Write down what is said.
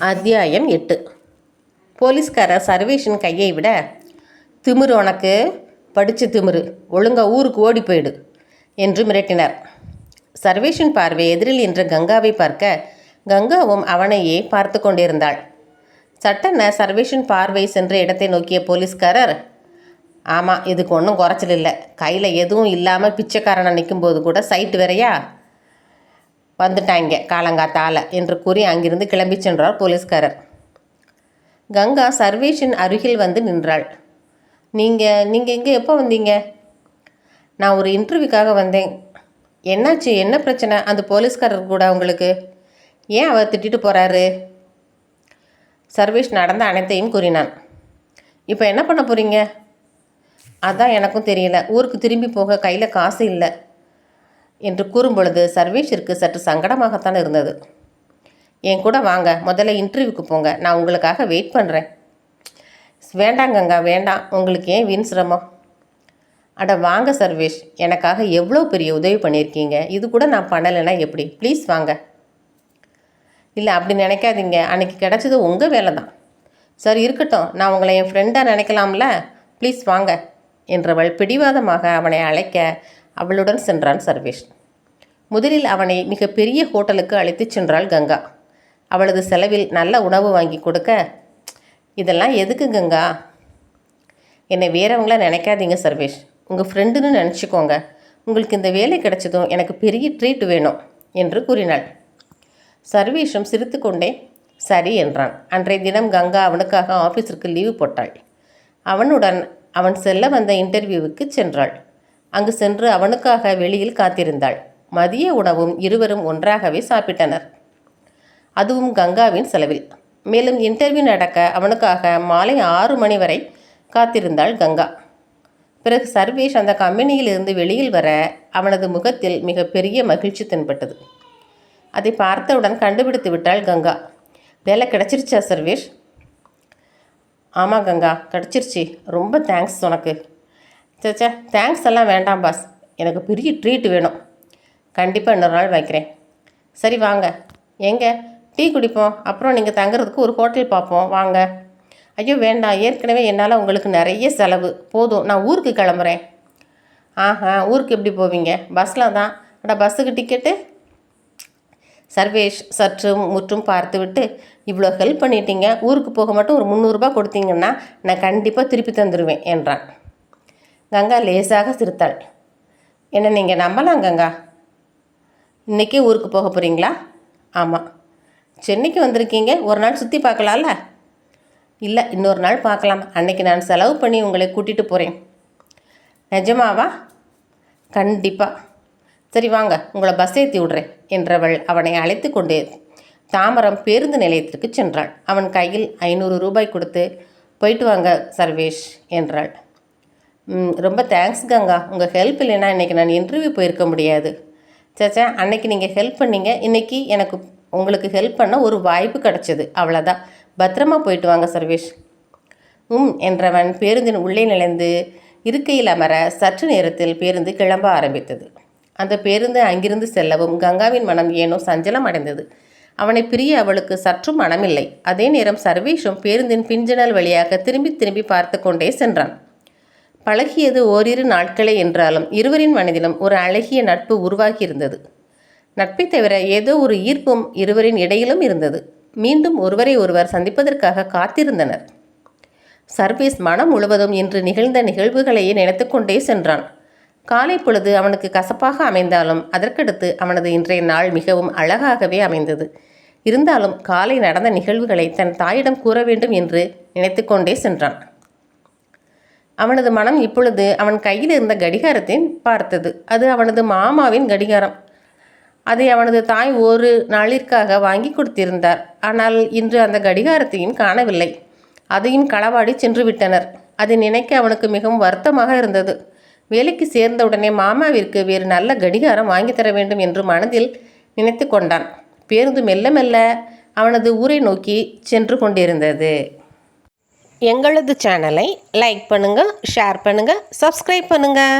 அத்தியாயம் 8. போலீஸ்காரர் சர்வேஷின் கையை விட, திமிரு உனக்கு, படித்து திமிரு, ஒழுங்கா ஊருக்கு ஓடி போயிடு என்று மிரட்டினார். சர்வேஷின் பார்வை எதிரில் என்ற கங்காவை பார்க்க, கங்காவும் அவனையே பார்த்து கொண்டிருந்தாள். சட்டென சர்வேஷின் பார்வை சென்ற இடத்தை நோக்கிய போலீஸ்காரர், ஆமாம், இதுக்கு ஒன்றும் குறைச்சல் இல்லை. கையில் எதுவும் இல்லாமல் பிச்சைக்காரனை நிற்கும்போது கூட சைட்டு வேறையா வந்துட்டாங்க காலங்காத்தால என்று கூறி அங்கிருந்து கிளம்பி சென்றார் போலீஸ்காரர். கங்கா சர்வேஷின் அருகில் வந்து நின்றாள். நீங்கள் இங்கே எப்போ வந்தீங்க? நான் ஒரு இன்டர்வியூக்காக வந்தேன். என்னாச்சு, என்ன பிரச்சனை அந்த போலீஸ்காரர் கூட உங்களுக்கு? ஏன் அவர் திட்டிட்டு போகிறாரு? சர்வேஷ் நடந்த அனைத்தையும் கூறினான். இப்போ என்ன பண்ண போகிறீங்க? அதான் எனக்கும் தெரியல. ஊருக்கு திரும்பி போக கையில் காசு இல்லை என்று கூறும்பொழுது சர்வேஷிற்கு சற்று சங்கடமாகத்தான் இருந்தது. என் கூட வாங்க, முதல்ல இன்டர்வியூக்கு போங்க, நான் உங்களுக்காக வெயிட் பண்ணுறேன். வேண்டாங்கங்க, வேண்டாம், உங்களுக்கு ஏன் வீண் சிரமம்? அட வாங்க சர்வேஷ், எனக்காக எவ்வளோ பெரிய உதவி பண்ணியிருக்கீங்க, இது கூட நான் பண்ணலைன்னா எப்படி? ப்ளீஸ் வாங்க. இல்லை, அப்படி நினைக்காதீங்க, அன்றைக்கி கிடச்சது உங்கள் வேலை தான். சரி இருக்கட்டும், நான் உங்களை என் ஃப்ரெண்டாக நினைக்கலாம்ல, ப்ளீஸ் வாங்க என்றவள் பிடிவாதமாக அவனை அழைக்க அவளுடன் சென்றான் சர்வேஷ். முதலில் அவனை மிக பெரிய ஹோட்டலுக்கு அழைத்துச் சென்றாள் கங்கா. அவளது செலவில் நல்ல உணவு வாங்கி கொடுக்க, இதெல்லாம் எதுக்கு கங்கா? என்னை வேறவங்கள நினைக்காதீங்க சர்வேஷ், உங்கள் ஃப்ரெண்டுன்னு நினச்சிக்கோங்க. உங்களுக்கு இந்த வேலை கிடைச்சதும் எனக்கு பெரிய ட்ரீட் வேணும் என்று கூறினாள். சர்வேஷும் சிரித்து கொண்டே சரி என்றான். அன்றைய தினம் கங்கா அவனுக்காக ஆஃபீஸிற்கு லீவு போட்டாள். அவனுடன் அவன் செல்ல வந்த இன்டர்வியூவுக்கு சென்றாள். அங்கு சென்று அவனுக்காக வெளியில் காத்திருந்தாள். மதிய உணவும் இருவரும் ஒன்றாகவே சாப்பிட்டனர், அதுவும் கங்காவின் செலவில். மேலும் இன்டர்வியூ நடக்க அவனுக்காக மாலை 6 மணி வரை காத்திருந்தாள் கங்கா. பிறகு சர்வேஷ் அந்த கம்பெனியில் இருந்து வெளியில் வர அவனது முகத்தில் மிக பெரிய மகிழ்ச்சி தென்பட்டது. அதை பார்த்தவுடன் கண்டுபிடித்து விட்டாள் கங்கா. வேலை கிடச்சிருச்சா சர்வேஷ்? ஆமாம் கங்கா, கிடச்சிருச்சு. ரொம்ப தேங்க்ஸ் உனக்கு. சேச்சா, தேங்க்ஸ் எல்லாம் வேண்டாம் பாஸ், எனக்கு பெரிய ட்ரீட் வேணும். கண்டிப்பாக இன்னொரு நாள் வைக்கிறேன். சரி வாங்க, எங்கே டீ குடிப்போம், அப்புறம் நீங்கள் தங்குறதுக்கு ஒரு ஹோட்டல் பார்ப்போம் வாங்க. ஐயோ வேண்டாம், ஏற்கனவே என்னால் உங்களுக்கு நிறைய செலவு, போதும், நான் ஊருக்கு கிளம்புறேன். ஆஹா, ஊருக்கு எப்படி போவீங்க? பஸ்ஸில் தான். அடா, பஸ்ஸுக்கு டிக்கெட்டு? சர்வேஷ் சற்று முற்றும் பார்த்துவிட்டு, இவ்வளோ ஹெல்ப் பண்ணிட்டீங்க, ஊருக்கு போக மட்டும் ஒரு 300 ரூபாய் கொடுத்தீங்கன்னா நான் கண்டிப்பாக திருப்பி தந்துடுவேன் என்றான். கங்கா லேசாக சிரித்தாள். என்ன நீங்கள் நம்பலாம் கங்கா? இன்றைக்கே ஊருக்கு போக போகிறீங்களா? ஆமாம். சென்னைக்கு வந்திருக்கீங்க, ஒரு நாள் சுற்றி பார்க்கலாம்ல? இல்லை, இன்னொரு நாள் பார்க்கலாம். அன்றைக்கி நான் செலவு பண்ணி உங்களை கூட்டிகிட்டு போகிறேன். நிஜமாவா? கண்டிப்பாக. சரி வாங்க, உங்களை பஸ் ஏற்றி விட்றேன் என்றவள் அவனை அழைத்து கொண்டு தாம்பரம் பேருந்து நிலையத்திற்கு சென்றாள். அவன் கையில் 500 ரூபாய் கொடுத்து, போயிட்டு வாங்க சர்வேஷ் என்றாள். ரொம்ப தேங்க்ஸ் கங்கா, உங்கள் ஹெல்ப் இல்லைன்னா இன்றைக்கி நான் இன்டர்வியூ போயிருக்க முடியாது. சேச்சா, அன்னைக்கு நீங்கள் ஹெல்ப் பண்ணீங்க, இன்றைக்கி எனக்கு உங்களுக்கு ஹெல்ப் பண்ண ஒரு வாய்ப்பு கிடச்சிது, அவ்வளோதான். பத்திரமா போயிட்டு வாங்க சர்வேஷ். என்றவன் பேருந்தின் உள்ளே நுழைந்து இருக்கையில் அமர சற்று நேரத்தில் பேருந்து கிளம்ப ஆரம்பித்தது. அந்த பேருந்து அங்கிருந்து செல்லவும் கங்காவின் மனம் ஏனோ சஞ்சலம் அடைந்தது. அவனை பிரிய அவளுக்கு சற்றும் மனமில்லை. அதே நேரம் சர்வேஷும் பேருந்தின் பின்ஜனல் வழியாக திரும்பி திரும்பி பார்த்து கொண்டே சென்றான். பழகியது ஓரிரு நாட்களே என்றாலும் இருவரின் மனதிலும் ஒரு அழகிய நட்பு உருவாகியிருந்தது. நட்பை தவிர ஏதோ ஒரு ஈர்ப்பும் இருவரின் இடையிலும் இருந்தது. மீண்டும் ஒருவரை ஒருவர் சந்திப்பதற்காக காத்திருந்தனர். சர்வேஷ் மனம் முழுவதும் இன்று நிகழ்ந்த நிகழ்வுகளையே நினைத்து கொண்டே சென்றான். காலை பொழுது அவனுக்கு கசப்பாக அமைந்தாலும் அதற்கடுத்து அவனது இன்றைய நாள் மிகவும் அழகாகவே அமைந்தது. இருந்தாலும் காலை நடந்த நிகழ்வுகளை தன் தாயிடம் கூற வேண்டும் என்று நினைத்து கொண்டே சென்றான். அவனது மனம் இப்பொழுது அவன் கையில் இருந்த கடிகாரத்தை பார்த்தது. அது அவனது மாமாவின் கடிகாரம். அதை அவனது தாய் ஒரு நாளிற்காக வாங்கி கொடுத்திருந்தார். ஆனால் இன்று அந்த கடிகாரத்தையும் காணவில்லை. அதையும் களவாடி சென்று விட்டனர். அதை நினைக்க அவனுக்கு மிகவும் வருத்தமாக இருந்தது. வேலைக்கு சேர்ந்தவுடனே மாமாவிற்கு வேறு நல்ல கடிகாரம் வாங்கி தர வேண்டும் என்று மனதில் நினைத்து கொண்டான். பேருந்து மெல்ல மெல்ல அவனது ஊரை நோக்கி சென்று கொண்டிருந்தது. எங்களது சேனலை லைக் பண்ணுங்கள், ஷேர் பண்ணுங்கள், சப்ஸ்கிரைப் பண்ணுங்கள்.